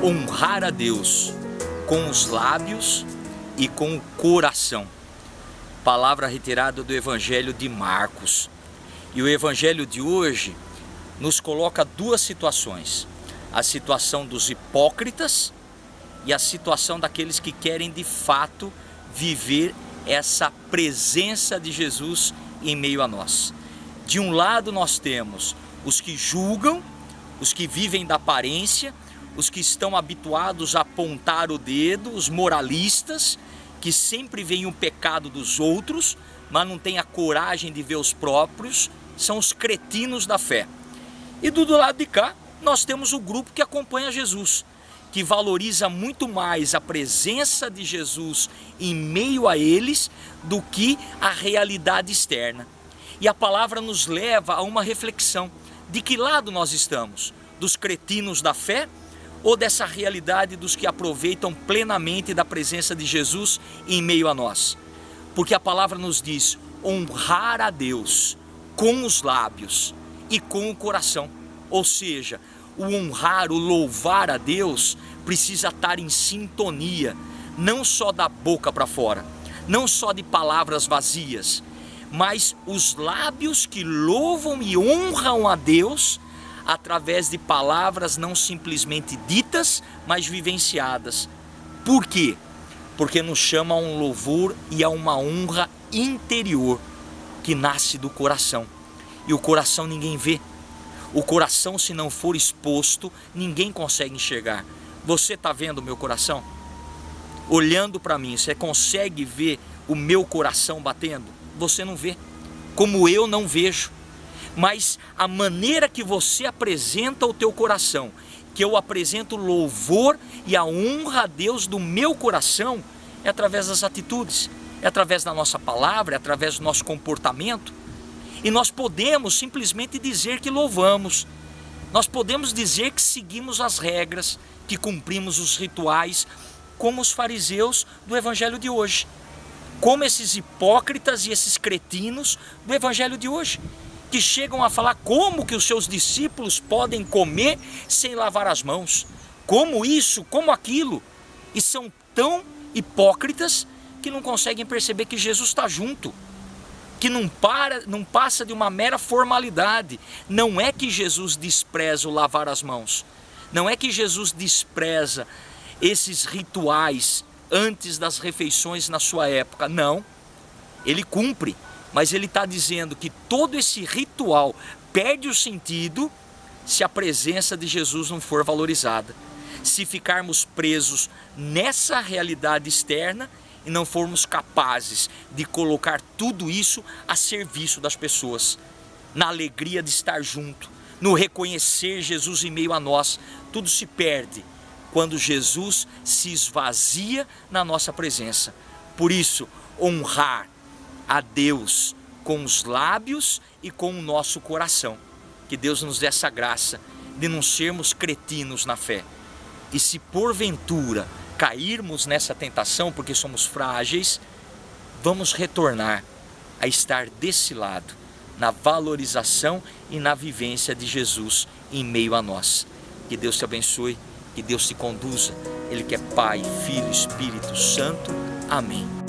honrar a Deus com os lábios e com o coração. Palavra retirada do Evangelho de Marcos. E o Evangelho de hoje nos coloca duas situações: a situação dos hipócritas e a situação daqueles que querem de fato viver essa presença de Jesus em meio a nós. De um lado nós temos os que julgam, os que vivem da aparência, os que estão habituados a apontar o dedo, os moralistas, que sempre veem o pecado dos outros, mas não têm a coragem de ver os próprios, são os cretinos da fé. E do lado de cá, nós temos o grupo que acompanha Jesus, que valoriza muito mais a presença de Jesus em meio a eles do que a realidade externa. E a palavra nos leva a uma reflexão: de que lado nós estamos? Dos cretinos da fé ou dessa realidade dos que aproveitam plenamente da presença de Jesus em meio a nós? Porque a palavra nos diz: honrar a Deus com os lábios e com o coração. Ou seja, o honrar, o louvar a Deus precisa estar em sintonia, não só da boca para fora, não só de palavras vazias, mas os lábios que louvam e honram a Deus através de palavras não simplesmente ditas, mas vivenciadas. Por quê? Porque nos chama a um louvor e a uma honra interior que nasce do coração. E o coração ninguém vê. O coração, se não for exposto, ninguém consegue enxergar. Você está vendo o meu coração? Olhando para mim, você consegue ver o meu coração batendo? Você não vê, como eu não vejo. Mas a maneira que você apresenta o teu coração, que eu apresento o louvor e a honra a Deus do meu coração, é através das atitudes, é através da nossa palavra, é através do nosso comportamento. E nós podemos simplesmente dizer que louvamos, nós podemos dizer que seguimos as regras, que cumprimos os rituais, como os fariseus do Evangelho de hoje, como esses hipócritas e esses cretinos do Evangelho de hoje, que chegam a falar como que os seus discípulos podem comer sem lavar as mãos, como isso, como aquilo, e são tão hipócritas que não conseguem perceber que Jesus está junto, que não passa de uma mera formalidade. Não é que Jesus despreza o lavar as mãos, não é que Jesus despreza esses rituais antes das refeições na sua época, não, ele cumpre, mas ele está dizendo que todo esse ritual perde o sentido se a presença de Jesus não for valorizada, se ficarmos presos nessa realidade externa e não formos capazes de colocar tudo isso a serviço das pessoas, na alegria de estar junto, no reconhecer Jesus em meio a nós. Tudo se perde quando Jesus se esvazia na nossa presença. Por isso, honrar a Deus com os lábios e com o nosso coração. Que Deus nos dê essa graça de não sermos cretinos na fé. E se porventura cairmos nessa tentação, porque somos frágeis, vamos retornar a estar desse lado, na valorização e na vivência de Jesus em meio a nós. Que Deus te abençoe, que Deus te conduza. Ele que é Pai, Filho e Espírito Santo. Amém.